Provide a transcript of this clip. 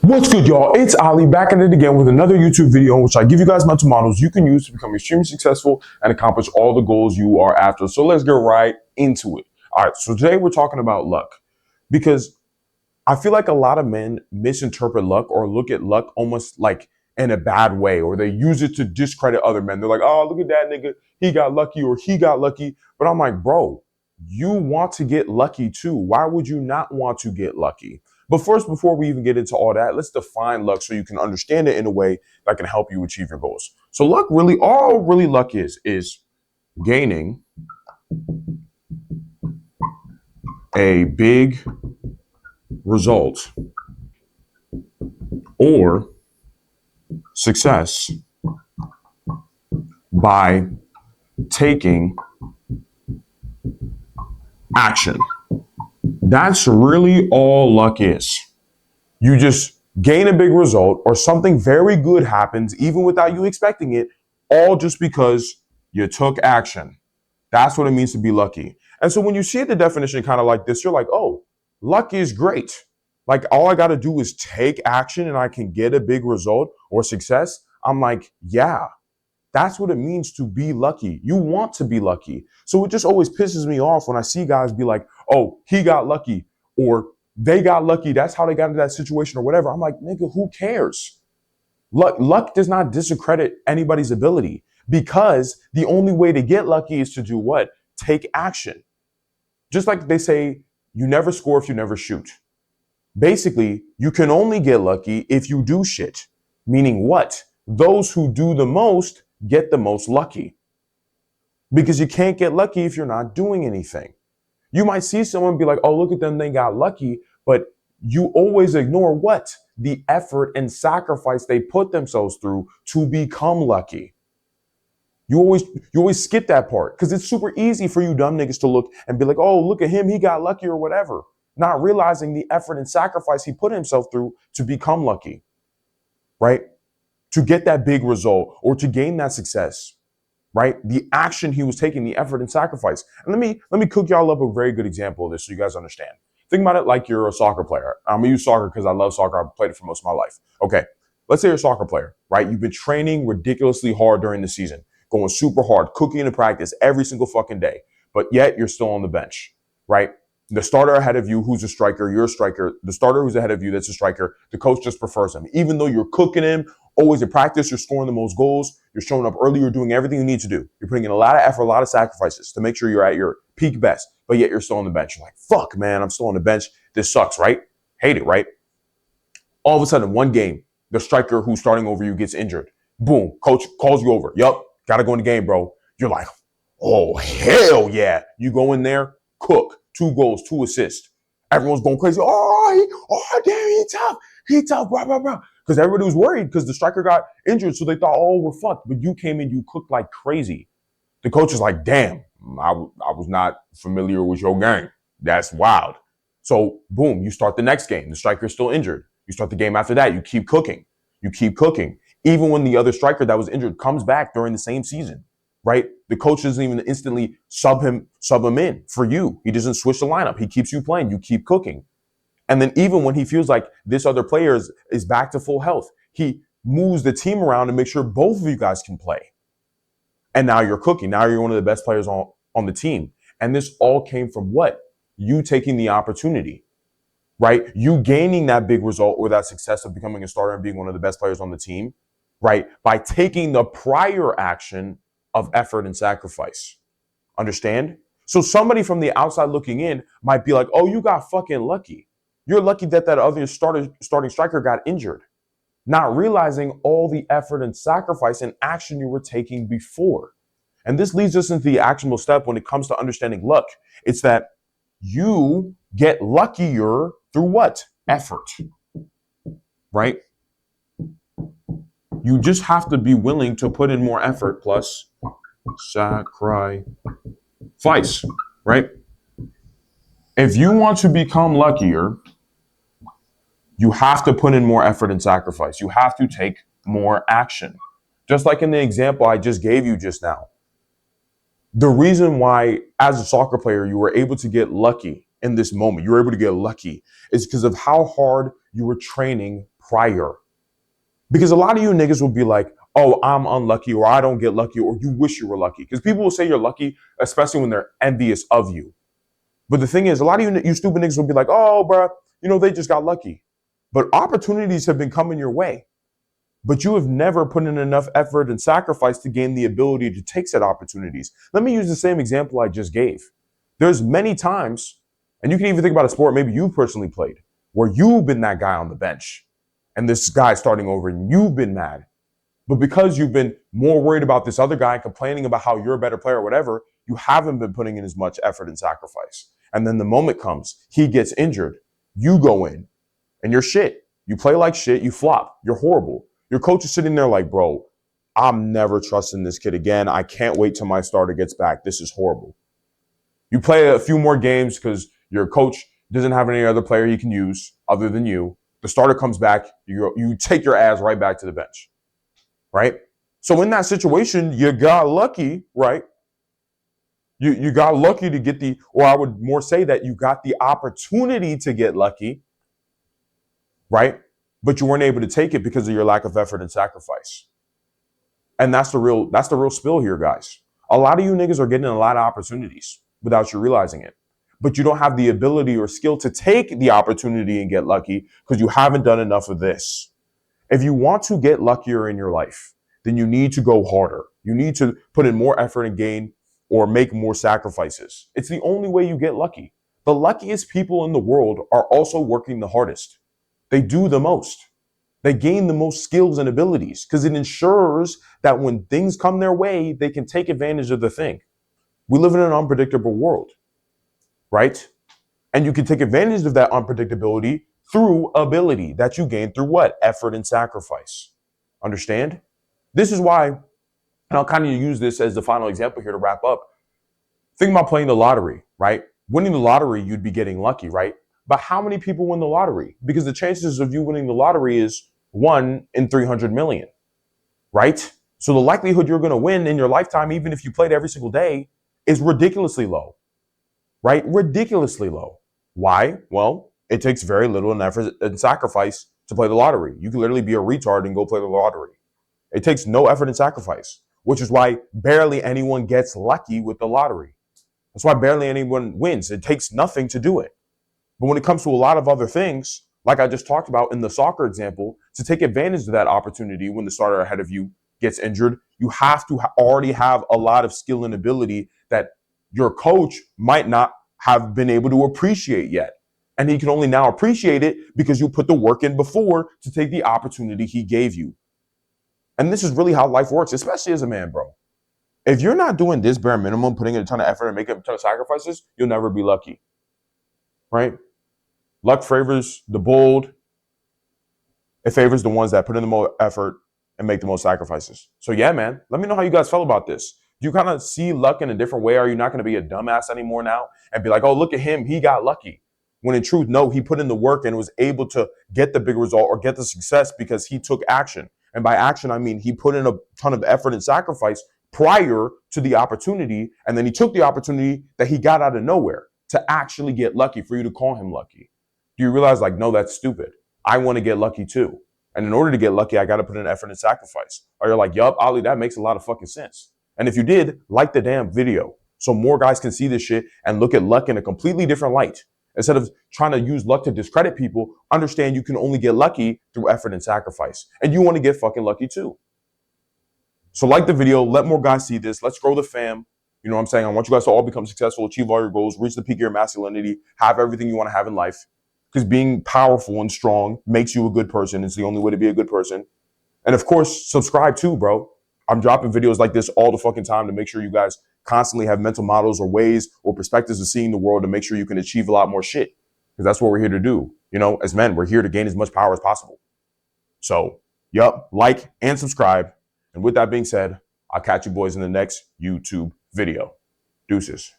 What's good, y'all? It's Ali back at it again with another YouTube video in which I give you guys mental models you can use to become extremely successful and accomplish all the goals you are after. So let's get right into it. All right, so today we're talking about luck because I feel like a lot of men misinterpret luck or look at luck almost like in a bad way, or they use it to discredit other men. They're like, oh, look at that nigga, he got lucky or he got lucky. But I'm like, bro, you want to get lucky too. Why would you not want to get lucky? But first, before we even get into all that, let's define luck so you can understand it in a way that can help you achieve your goals. So luck really, all really luck is gaining a big result or success by taking action. That's really all luck is. You just gain a big result or something very good happens even without you expecting it, all just because you took action. That's what it means to be lucky. And so when you see the definition kind of like this, you're like, oh, luck is great. Like all I got to do is take action and I can get a big result or success. I'm like, yeah, that's what it means to be lucky. You want to be lucky. So it just always pisses me off when I see guys be like, oh, he got lucky or they got lucky. That's how they got into that situation or whatever. I'm like, nigga, who cares? Luck does not discredit anybody's ability because the only way to get lucky is to do what? Take action. Just like they say, you never score if you never shoot. Basically, you can only get lucky if you do shit. Meaning what? Those who do the most get the most lucky. Because you can't get lucky if you're not doing anything. You might see someone be like, oh, look at them, they got lucky. But you always ignore what? The effort and sacrifice they put themselves through to become lucky. You always skip that part because it's super easy for you dumb niggas to look and be like, oh, look at him, he got lucky or whatever. Not realizing the effort and sacrifice he put himself through to become lucky, right? To get that big result or to gain that success, right? The action he was taking, the effort and sacrifice. And let me cook y'all up a very good example of this so you guys understand. Think about it like you're a soccer player. I'm gonna use soccer because I love soccer. I've played it for most of my life. Okay, let's say you're a soccer player, right? You've been training ridiculously hard during the season, going super hard, cooking into practice every single fucking day, but yet you're still on the bench, right? The starter ahead of you, who's a striker, you're a striker. The starter who's ahead of you, that's a striker. The coach just prefers him. Even though you're cooking him, always in practice, you're scoring the most goals, you're showing up early, you're doing everything you need to do. You're putting in a lot of effort, a lot of sacrifices to make sure you're at your peak best, but yet you're still on the bench. You're like, fuck, man, I'm still on the bench. This sucks, right? Hate it, right? All of a sudden, one game, the striker who's starting over you gets injured. Boom, coach calls you over. Yup, gotta go in the game, bro. You're like, oh, hell yeah. You go in there, cook, 2 goals, 2 assists. Everyone's going crazy. Damn, he tough, blah, blah, blah. Because everybody was worried because the striker got injured, so they thought, oh, we're fucked. But you came in, you cooked like crazy. The coach is like, damn, I was not familiar with your game. That's wild. So, boom, you start the next game. The striker's still injured. You start the game after that. You keep cooking. You keep cooking. Even when the other striker that was injured comes back during the same season, right? The coach doesn't even instantly sub him in for you. He doesn't switch the lineup. He keeps you playing. You keep cooking. And then even when he feels like this other player is back to full health, he moves the team around to make sure both of you guys can play. And now you're cooking. Now you're one of the best players on the team. And this all came from what? You taking the opportunity, right? You gaining that big result or that success of becoming a starter and being one of the best players on the team, right? By taking the prior action of effort and sacrifice. Understand? So somebody from the outside looking in might be like, oh, you got fucking lucky. You're lucky that other starting striker got injured, not realizing all the effort and sacrifice and action you were taking before. And this leads us into the actionable step when it comes to understanding luck. It's that you get luckier through what? Effort, right? You just have to be willing to put in more effort plus sacrifice, right? If you want to become luckier, you have to put in more effort and sacrifice. You have to take more action. Just like in the example I just gave you just now. The reason why, as a soccer player, you were able to get lucky in this moment, you were able to get lucky, is because of how hard you were training prior. Because a lot of you niggas will be like, oh, I'm unlucky, or I don't get lucky, or you wish you were lucky. Because people will say you're lucky, especially when they're envious of you. But the thing is, a lot of you stupid niggas will be like, oh, bro, they just got lucky. But opportunities have been coming your way. But you have never put in enough effort and sacrifice to gain the ability to take said opportunities. Let me use the same example I just gave. There's many times, and you can even think about a sport maybe you personally played, where you've been that guy on the bench and this guy starting over and you've been mad. But because you've been more worried about this other guy complaining about how you're a better player or whatever, you haven't been putting in as much effort and sacrifice. And then the moment comes, he gets injured, you go in and you're shit. You play like shit, you flop, you're horrible. Your coach is sitting there like, bro, I'm never trusting this kid again. I can't wait till my starter gets back. This is horrible. You play a few more games because your coach doesn't have any other player he can use other than you. The starter comes back, you take your ass right back to the bench, right? So in that situation, you got lucky, right? You got lucky to get or I would more say that you got the opportunity to get lucky, right? But you weren't able to take it because of your lack of effort and sacrifice. And that's the real spill here, guys. A lot of you niggas are getting a lot of opportunities without you realizing it. But you don't have the ability or skill to take the opportunity and get lucky because you haven't done enough of this. If you want to get luckier in your life, then you need to go harder. You need to put in more effort and gain or make more sacrifices. It's the only way you get lucky. The luckiest people in the world are also working the hardest. They do the most. They gain the most skills and abilities because it ensures that when things come their way, they can take advantage of the thing. We live in an unpredictable world, right? And you can take advantage of that unpredictability through ability that you gain through what? Effort and sacrifice. Understand? This is why, and I'll kind of use this as the final example here to wrap up. Think about playing the lottery, right? Winning the lottery, you'd be getting lucky, right? But how many people win the lottery? Because the chances of you winning the lottery is 1 in 300 million, right? So the likelihood you're going to win in your lifetime, even if you played every single day, is ridiculously low, right? Ridiculously low. Why? Well, it takes very little effort and sacrifice to play the lottery. You can literally be a retard and go play the lottery. It takes no effort and sacrifice, which is why barely anyone gets lucky with the lottery. That's why barely anyone wins. It takes nothing to do it. But when it comes to a lot of other things, like I just talked about in the soccer example, to take advantage of that opportunity when the starter ahead of you gets injured, you have to already have a lot of skill and ability that your coach might not have been able to appreciate yet. And he can only now appreciate it because you put the work in before to take the opportunity he gave you. And this is really how life works, especially as a man, bro. If you're not doing this bare minimum, putting in a ton of effort and making a ton of sacrifices, you'll never be lucky, right? Luck favors the bold. It favors the ones that put in the most effort and make the most sacrifices. So yeah, man, let me know how you guys felt about this. Do you kind of see luck in a different way? Are you not going to be a dumbass anymore now and be like, oh, look at him, he got lucky? When in truth, no, he put in the work and was able to get the big result or get the success because he took action. And by action, I mean he put in a ton of effort and sacrifice prior to the opportunity. And then he took the opportunity that he got out of nowhere to actually get lucky, for you to call him lucky. Do you realize, like, no, that's stupid. I want to get lucky too. And in order to get lucky, I got to put in effort and sacrifice. Or you're like, yup, Ali, that makes a lot of fucking sense. And if you did, like the damn video so more guys can see this shit and look at luck in a completely different light. Instead of trying to use luck to discredit people, understand you can only get lucky through effort and sacrifice. And you want to get fucking lucky too. So like the video, let more guys see this. Let's grow the fam. You know what I'm saying? I want you guys to all become successful, achieve all your goals, reach the peak of your masculinity, have everything you want to have in life. Because being powerful and strong makes you a good person. It's the only way to be a good person. And of course, subscribe too, bro. I'm dropping videos like this all the fucking time to make sure you guys constantly have mental models or ways or perspectives of seeing the world to make sure you can achieve a lot more shit. Because that's what we're here to do. You know, as men, we're here to gain as much power as possible. So, yup, like and subscribe. And with that being said, I'll catch you boys in the next YouTube video. Deuces.